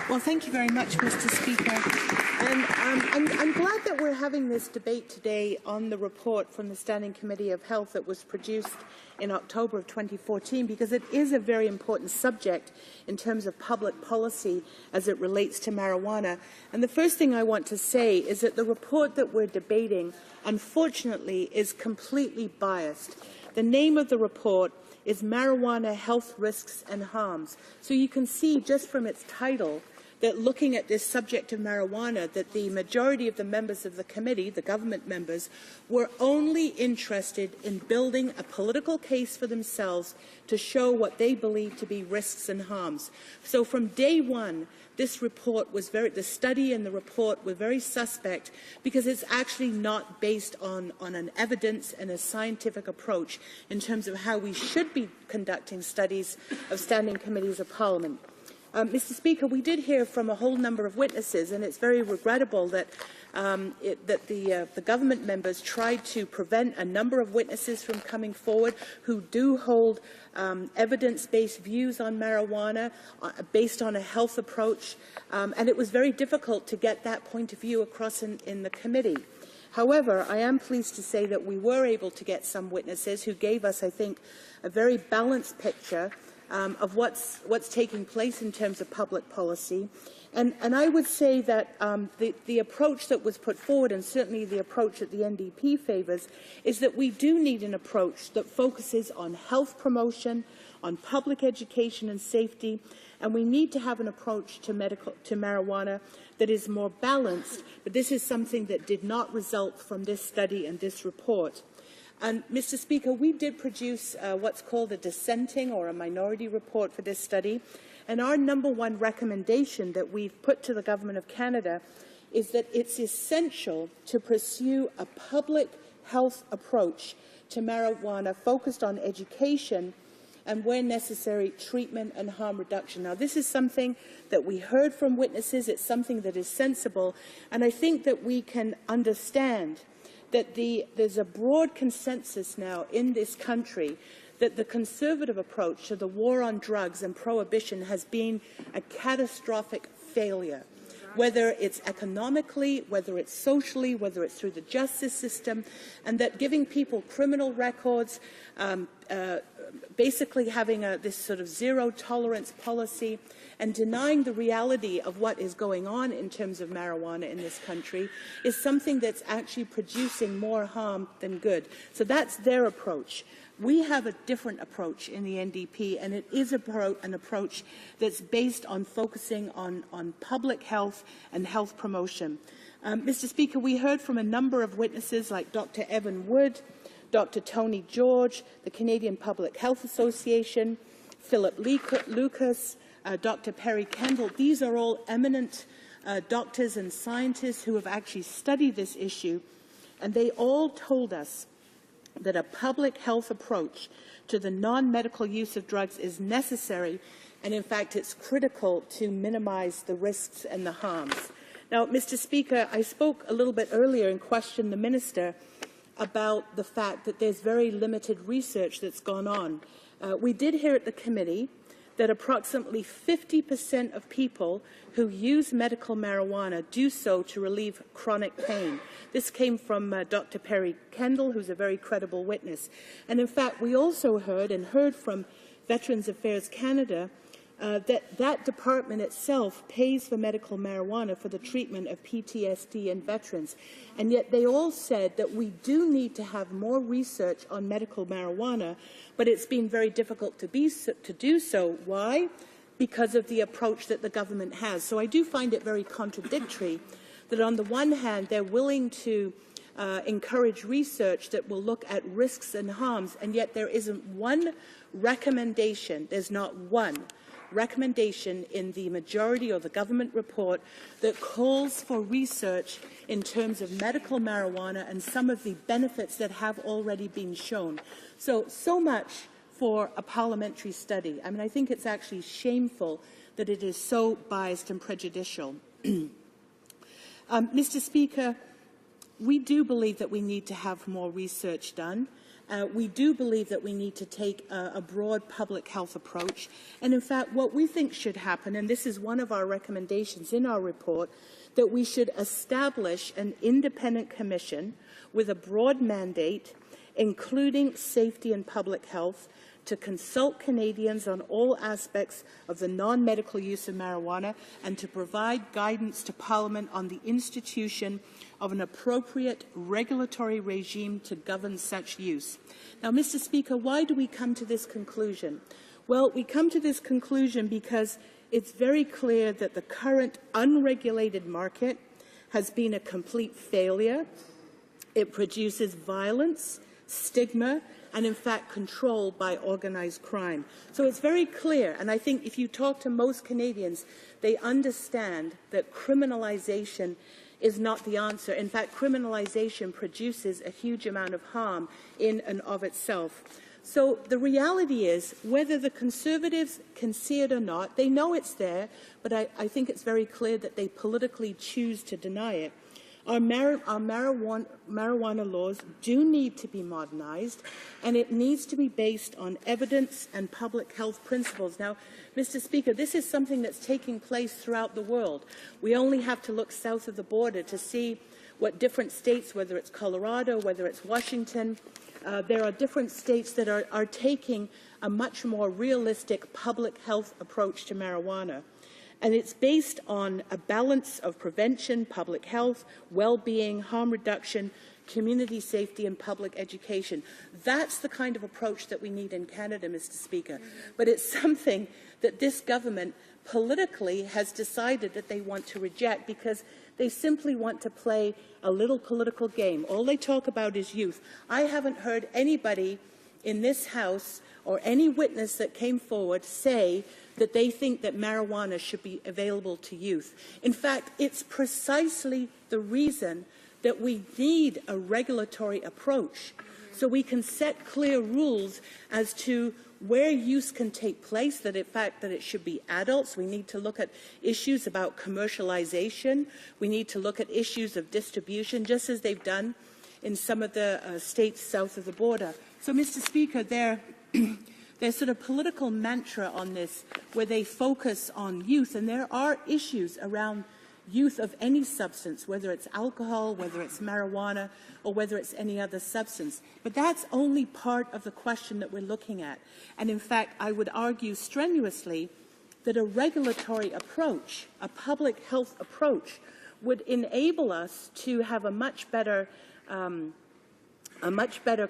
Well, thank you very much, Mr. Speaker. And I'm glad that we're having this debate today on the report from the Standing Committee of Health that was produced in October of 2014, because it is a very important subject in terms of public policy as it relates to marijuana. And the first thing I want to say is that the report that we're debating, unfortunately, is completely biased. The name of the report is Marijuana Health Risks and Harms. So you can see just from its title that looking at this subject of marijuana, that the majority of the members of the committee, the government members, were only interested in building a political case for themselves to show what they believe to be risks and harms. So from day one, this report was the study and the report were very suspect because it's actually not based on an evidence and a scientific approach in terms of how we should be conducting studies of standing committees of Parliament. Mr. Speaker, we did hear from a whole number of witnesses, and it's very regrettable that the government members tried to prevent a number of witnesses from coming forward who do hold evidence-based views on marijuana based on a health approach, and it was very difficult to get that point of view across in the committee. However, I am pleased to say that we were able to get some witnesses who gave us, I think, a very balanced picture of what's taking place in terms of public policy. And I would say that the approach that was put forward, and certainly the approach that the NDP favours, is that we do need an approach that focuses on health promotion, on public education and safety, and we need to have an approach to marijuana that is more balanced. But this is something that did not result from this study and this report. And, Mr. Speaker, we did produce what's called a dissenting or a minority report for this study, and our #1 recommendation that we've put to the Government of Canada is that it's essential to pursue a public health approach to marijuana focused on education and, where necessary, treatment and harm reduction. Now, this is something that we heard from witnesses. It's something that is sensible, and I think that we can understand that there's a broad consensus now in this country that the Conservative approach to the war on drugs and prohibition has been a catastrophic failure, whether it's economically, whether it's socially, whether it's through the justice system, and that giving people criminal records, basically having this sort of zero-tolerance policy, and denying the reality of what is going on in terms of marijuana in this country is something that's actually producing more harm than good. So that's their approach. We have a different approach in the NDP, and it is an approach that's based on focusing on public health and health promotion. Mr. Speaker, we heard from a number of witnesses like Dr. Evan Wood, Dr. Tony George, the Canadian Public Health Association, Philip Lucas, Dr. Perry Kendall. These are all eminent doctors and scientists who have actually studied this issue, and they all told us that a public health approach to the non-medical use of drugs is necessary, and in fact it's critical to minimize the risks and the harms. Now, Mr. Speaker, I spoke a little bit earlier and questioned the Minister about the fact that there's very limited research that's gone on. We did hear at the committee that approximately 50% of people who use medical marijuana do so to relieve chronic pain. This came from Dr. Perry Kendall, who's a very credible witness. And in fact, we also heard from Veterans Affairs Canada that department itself pays for medical marijuana for the treatment of PTSD in veterans. And yet they all said that we do need to have more research on medical marijuana, but it's been very difficult to do so. Why? Because of the approach that the government has. So I do find it very contradictory that on the one hand they're willing to encourage research that will look at risks and harms, and yet there isn't one recommendation, there's not one recommendation in the majority or the government report that calls for research in terms of medical marijuana and some of the benefits that have already been shown. So much for a parliamentary study. I mean, I think it's actually shameful that it is so biased and prejudicial. Mr. Speaker, we do believe that we need to have more research done. We do believe that we need to take a broad public health approach. And in fact, what we think should happen, and this is one of our recommendations in our report, that we should establish an independent commission with a broad mandate, including safety and public health, to consult Canadians on all aspects of the non-medical use of marijuana and to provide guidance to Parliament on the institution of an appropriate regulatory regime to govern such use. Now, Mr. Speaker, why do we come to this conclusion? Well, we come to this conclusion because it's very clear that the current unregulated market has been a complete failure. It produces violence, stigma, and in fact controlled by organized crime. So it's very clear, and I think if you talk to most Canadians, they understand that criminalization is not the answer. In fact, criminalization produces a huge amount of harm in and of itself. So the reality is, whether the Conservatives can see it or not, they know it's there, but I think it's very clear that they politically choose to deny it. Our marijuana laws do need to be modernized, and it needs to be based on evidence and public health principles. Now, Mr. Speaker, this is something that's taking place throughout the world. We only have to look south of the border to see what different states, whether it's Colorado, whether it's Washington, there are different states that are taking a much more realistic public health approach to marijuana. And it's based on a balance of prevention, public health, well-being, harm reduction, community safety, and public education. That's the kind of approach that we need in Canada, Mr. Speaker. But it's something that this government politically has decided that they want to reject because they simply want to play a little political game. All they talk about is youth. I haven't heard anybody in this House or any witness that came forward say that they think that marijuana should be available to youth. In fact, it's precisely the reason that we need a regulatory approach, so we can set clear rules as to where use can take place, that in fact that it should be adults. We need to look at issues about commercialization. We need to look at issues of distribution, just as they've done in some of the states south of the border. So, Mr. Speaker, their sort of political mantra on this, where they focus on youth, and there are issues around youth of any substance, whether it's alcohol, whether it's marijuana, or whether it's any other substance. But that's only part of the question that we're looking at. And in fact, I would argue strenuously that a regulatory approach, a public health approach, would enable us to have a much better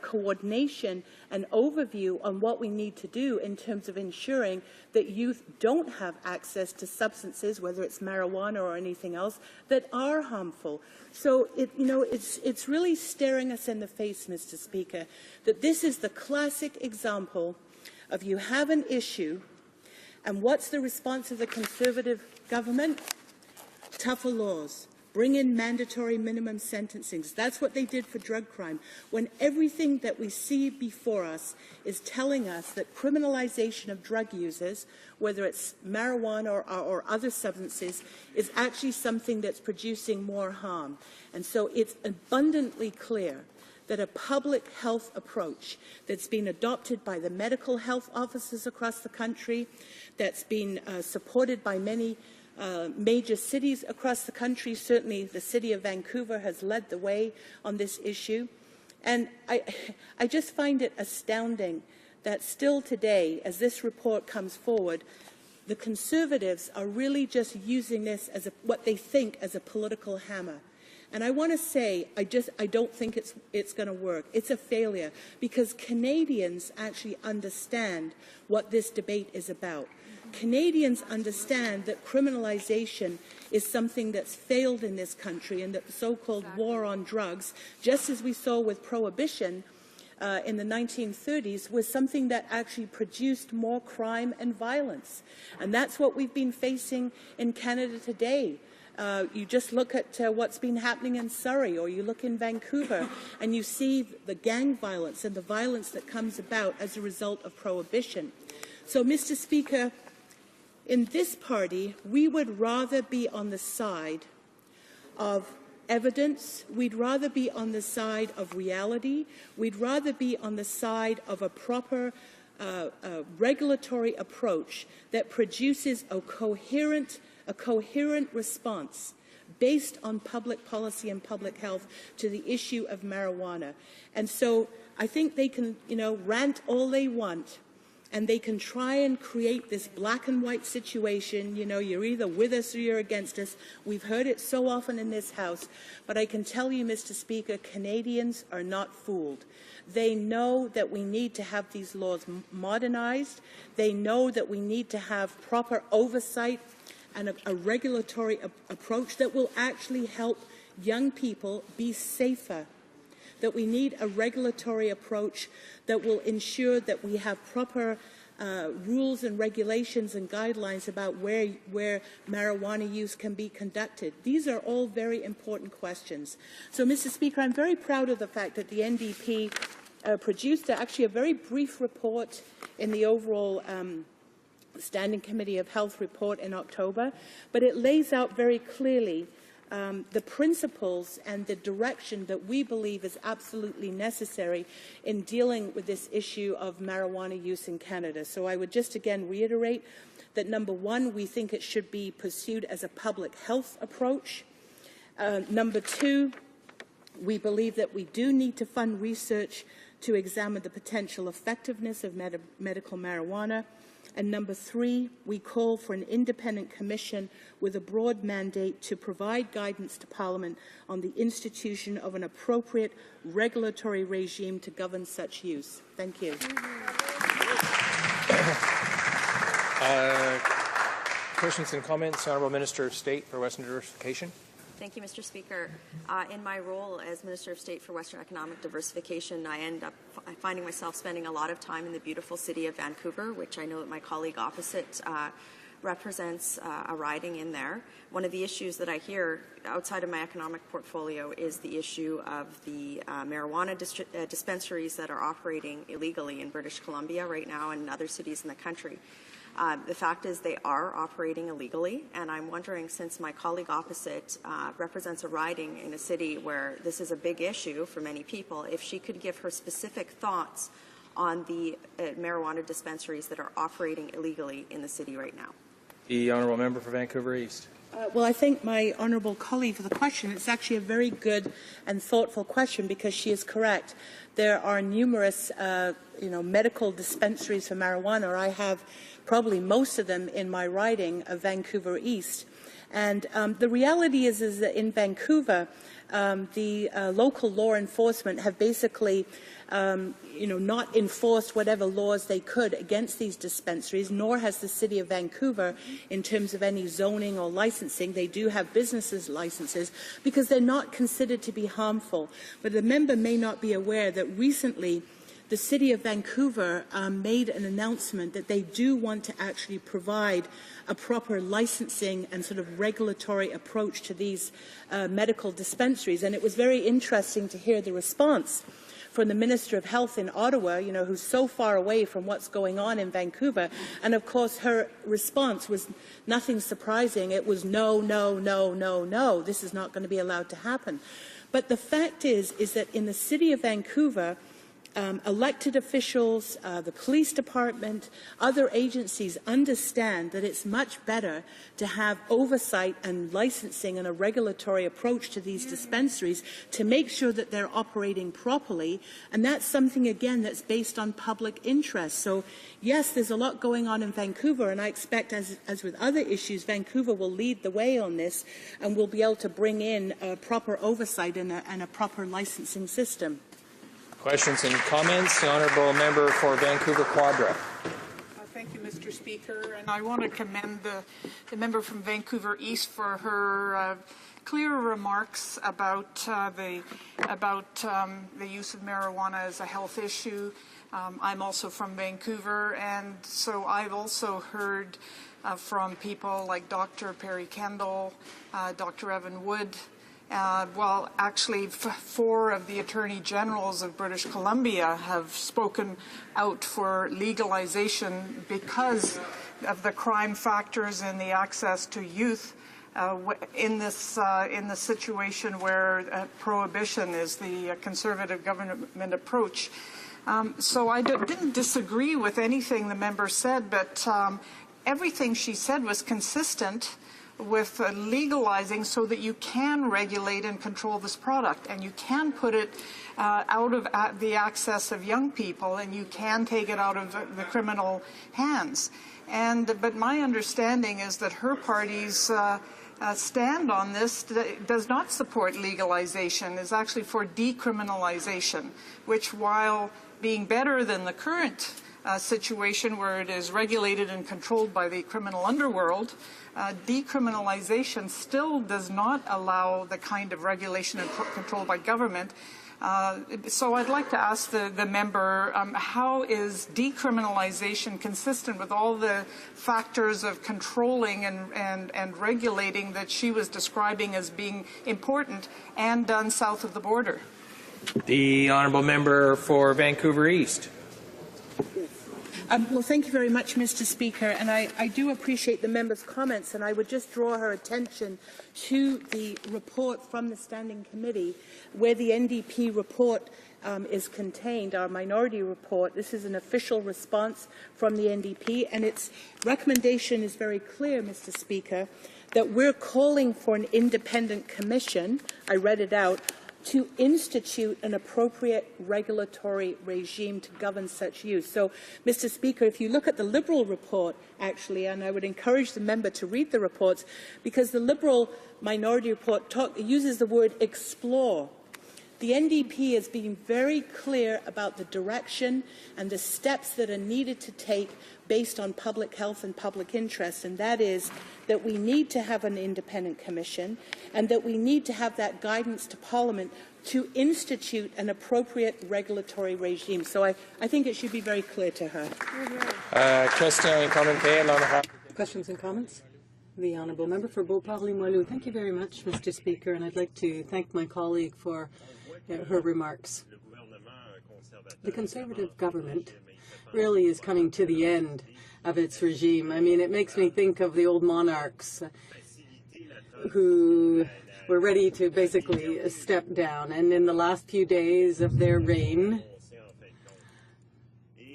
coordination and overview on what we need to do in terms of ensuring that youth don't have access to substances, whether it's marijuana or anything else, that are harmful. So, it's really staring us in the face, Mr. Speaker, that this is the classic example of you have an issue, and what's the response of the Conservative government? Tougher laws. Bring in mandatory minimum sentencing. That's what they did for drug crime, when everything that we see before us is telling us that criminalization of drug users, whether it's marijuana or other substances, is actually something that's producing more harm. And so it's abundantly clear that a public health approach that's been adopted by the medical health officers across the country, that's been supported by many major cities across the country. Certainly the city of Vancouver has led the way on this issue. And I just find it astounding that still today, as this report comes forward, the Conservatives are really just using this as what they think as a political hammer. And I want to say, I don't think it's going to work. It's a failure, because Canadians actually understand what this debate is about. Canadians understand that criminalization is something that's failed in this country, and that the so-called war on drugs, just as we saw with prohibition in the 1930s, was something that actually produced more crime and violence. And that's what we've been facing in Canada today. You just look at what's been happening in Surrey, or you look in Vancouver, and you see the gang violence and the violence that comes about as a result of prohibition. So, Mr. Speaker, in this party, we would rather be on the side of evidence. We'd rather be on the side of reality. We'd rather be on the side of a proper regulatory approach that produces a coherent response based on public policy and public health to the issue of marijuana. And so I think they can, rant all they want, and they can try and create this black and white situation. You're either with us or you're against us. We've heard it so often in this House. But I can tell you, Mr. Speaker, Canadians are not fooled. They know that we need to have these laws modernized. They know that we need to have proper oversight and a regulatory approach that will actually help young people be safer. That we need a regulatory approach that will ensure that we have proper rules and regulations and guidelines about where marijuana use can be conducted. These are all very important questions. So, Mr. Speaker, I'm very proud of the fact that the NDP produced actually a very brief report in the overall Standing Committee of Health report in October, but it lays out very clearly the principles and the direction that we believe is absolutely necessary in dealing with this issue of marijuana use in Canada. So I would just again reiterate that, number one, we think it should be pursued as a public health approach. Number two, we believe that we do need to fund research to examine the potential effectiveness of medical marijuana. And number three, we call for an independent commission with a broad mandate to provide guidance to Parliament on the institution of an appropriate regulatory regime to govern such use. Thank you. Questions and comments? Honourable Minister of State for Western Diversification. Thank you, Mr. Speaker. In my role as Minister of State for Western Economic Diversification, I end up finding myself spending a lot of time in the beautiful city of Vancouver, which I know that my colleague opposite represents a riding in there. One of the issues that I hear outside of my economic portfolio is the issue of the marijuana dispensaries that are operating illegally in British Columbia right now and in other cities in the country. The fact is they are operating illegally, and I'm wondering, since my colleague opposite represents a riding in a city where this is a big issue for many people, if she could give her specific thoughts on the marijuana dispensaries that are operating illegally in the city right now. The Honourable Member for Vancouver East. Well, I thank my honourable colleague for the question. It's actually a very good and thoughtful question, because she is correct. There are numerous, medical dispensaries for marijuana. I have probably most of them in my riding of Vancouver East. And the reality is that in Vancouver, the local law enforcement have basically not enforced whatever laws they could against these dispensaries, nor has the City of Vancouver in terms of any zoning or licensing. They do have businesses licenses because they're not considered to be harmful. But the member may not be aware that recently the City of Vancouver made an announcement that they do want to actually provide a proper licensing and sort of regulatory approach to these medical dispensaries. And it was very interesting to hear the response from the Minister of Health in Ottawa, who's so far away from what's going on in Vancouver. And of course, her response was nothing surprising. It was no, no, no, no, no. This is not going to be allowed to happen. But the fact is that in the City of Vancouver, elected officials, the police department, other agencies understand that it's much better to have oversight and licensing and a regulatory approach to these dispensaries to make sure that they're operating properly. And that's something, again, that's based on public interest. So, yes, there's a lot going on in Vancouver, and I expect, as with other issues, Vancouver will lead the way on this and will be able to bring in proper oversight and a proper licensing system. Questions and comments? The Honourable Member for Vancouver Quadra. Thank you, Mr. Speaker. And I want to commend the member from Vancouver East for her clear remarks about the use of marijuana as a health issue. I'm also from Vancouver, and so I've also heard from people like Dr. Perry Kendall, Dr. Evan Wood. Well, actually, four of the Attorney Generals of British Columbia have spoken out for legalization because of the crime factors and the access to youth in this situation where prohibition is the conservative government approach. So I didn't disagree with anything the member said, but everything she said was consistent with legalizing so that you can regulate and control this product, and you can put it out of the access of young people, and you can take it out of the criminal hands. But my understanding is that her party's stand on this does not support legalization, is actually for decriminalization, which, while being better than the current situation where it is regulated and controlled by the criminal underworld, decriminalization still does not allow the kind of regulation and control by government. So I'd like to ask the member, how is decriminalization consistent with all the factors of controlling and regulating that she was describing as being important and done south of the border? The honourable member for Vancouver East. Well, thank you very much, Mr. Speaker, and I do appreciate the member's comments, and I would just draw her attention to the report from the Standing Committee where the NDP report is contained, our minority report. This is an official response from the NDP, and its recommendation is very clear, Mr. Speaker, that we're calling for an independent commission, I read it out, to institute an appropriate regulatory regime to govern such use. So, Mr. Speaker, if you look at the Liberal report, actually, and I would encourage the member to read the reports, because the Liberal minority report uses the word explore. The NDP has been very clear about the direction and the steps that are needed to take based on public health and public interest, and that is that we need to have an independent commission and that we need to have that guidance to Parliament to institute an appropriate regulatory regime. So I think it should be very clear to her. Questions and comments? The Honourable Member for Beauport-Limoilou. Thank you very much, Mr. Speaker, and I'd like to thank my colleague for her remarks. The Conservative government really is coming to the end of its regime. I mean, it makes me think of the old monarchs who were ready to basically step down, and in the last few days of their reign,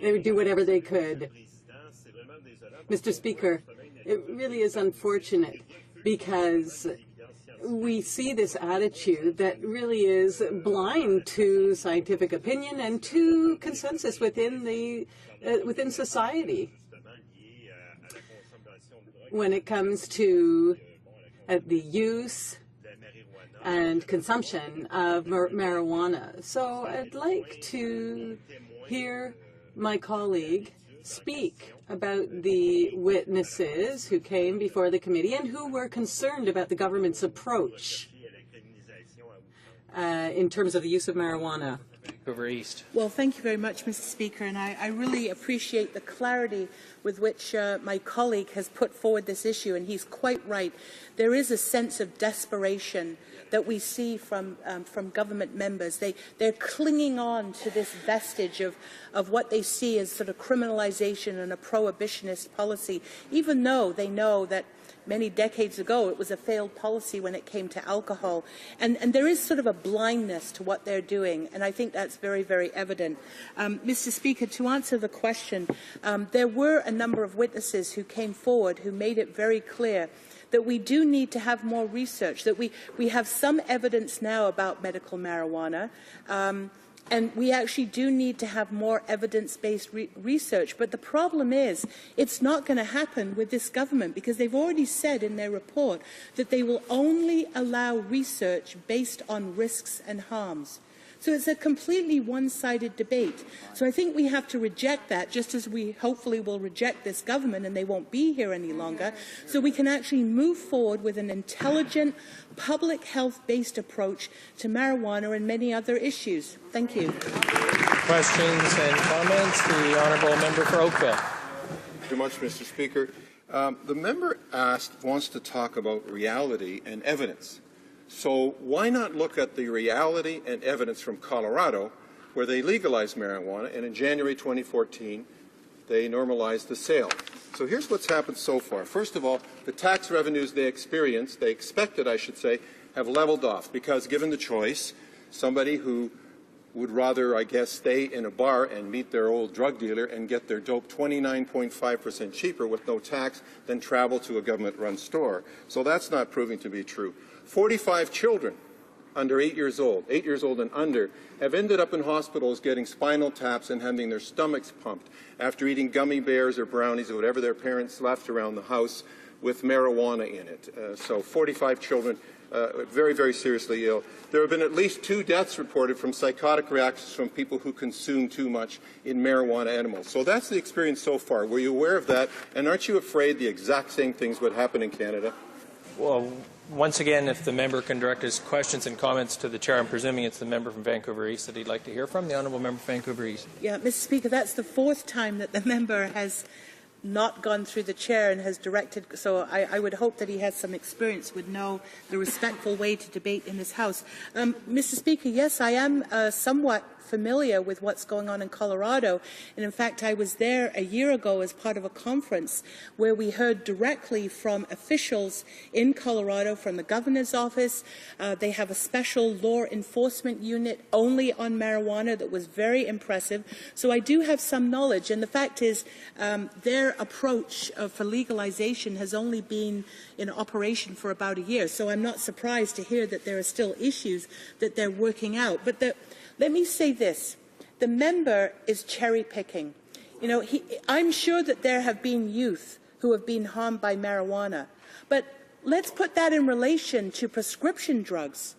they would do whatever they could. Mr. Speaker, it really is unfortunate because we see this attitude that really is blind to scientific opinion and to consensus within society when it comes to the use and consumption of marijuana. So I'd like to hear my colleague speak about the witnesses who came before the committee and who were concerned about the government's approach in terms of the use of marijuana. Vancouver East. Well, thank you very much, Mr. Speaker, and I really appreciate the clarity with which my colleague has put forward this issue, and he's quite right. There is a sense of desperation that we see from government members. They're clinging on to this vestige of what they see as sort of criminalization and a prohibitionist policy, even though they know that many decades ago it was a failed policy when it came to alcohol. And there is sort of a blindness to what they're doing, and I think that's very, very evident. Mr. Speaker, to answer the question, there were a number of witnesses who came forward who made it very clear that we do need to have more research, that we have some evidence now about medical marijuana, and we actually do need to have more evidence-based research. But the problem is, it's not going to happen with this government, because they've already said in their report that they will only allow research based on risks and harms. So it's a completely one-sided debate. So I think we have to reject that, just as we hopefully will reject this government and they won't be here any longer, so we can actually move forward with an intelligent, public health-based approach to marijuana and many other issues. Thank you. Questions and comments? The honourable member for Oakville. Thank you very much, Mr. Speaker. The member wants to talk about reality and evidence. So why not look at the reality and evidence from Colorado, where they legalized marijuana, and in January 2014, they normalized the sale. So here's what's happened so far. First of all, the tax revenues they expected, I should say, have leveled off because given the choice, somebody who would rather, I guess, stay in a bar and meet their old drug dealer and get their dope 29.5% cheaper with no tax than travel to a government-run store. So that's not proving to be true. 45 children under 8 years old and under, have ended up in hospitals getting spinal taps and having their stomachs pumped after eating gummy bears or brownies or whatever their parents left around the house with marijuana in it. So 45 children very, very seriously ill. There have been at least 2 deaths reported from psychotic reactions from people who consume too much in marijuana animals. So that's the experience so far. Were you aware of that? And aren't you afraid the exact same things would happen in Canada? Well, once again, if the member can direct his questions and comments to the chair, I'm presuming it's the member from Vancouver East that he'd like to hear from. The honourable member from Vancouver East. Yeah, Mr. Speaker, that's the 4th time that the member has not gone through the chair and has directed, so I would hope that he has some experience, would know the respectful way to debate in this House. Mr. Speaker, yes, I am somewhat familiar with what's going on in Colorado, and in fact I was there a year ago as part of a conference where we heard directly from officials in Colorado, from the governor's office. They have a special law enforcement unit only on marijuana that was very impressive, so I do have some knowledge, and the fact is their approach for legalization has only been in operation for about a year, so I'm not surprised to hear that there are still issues that they're working out. But let me say this. The member is cherry-picking. You know, I'm sure that there have been youth who have been harmed by marijuana. But let's put that in relation to prescription drugs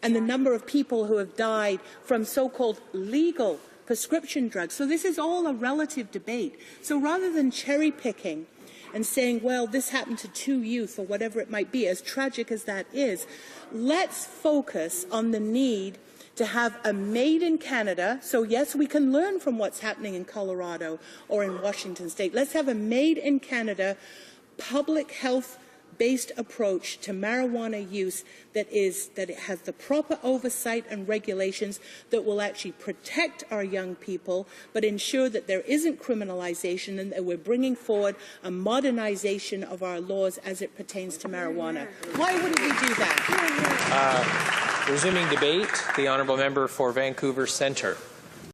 and the number of people who have died from so-called legal prescription drugs. So this is all a relative debate. So rather than cherry-picking and saying, well, this happened to 2 youth or whatever it might be, as tragic as that is, let's focus on the need to have a made in Canada. So yes, we can learn from what's happening in Colorado or in Washington State. Let's have a made in Canada public health based approach to marijuana use that it has the proper oversight and regulations that will actually protect our young people, but ensure that there isn't criminalization and that we're bringing forward a modernization of our laws as it pertains to marijuana. Why wouldn't we do that? Resuming debate, the honourable member for Vancouver Centre.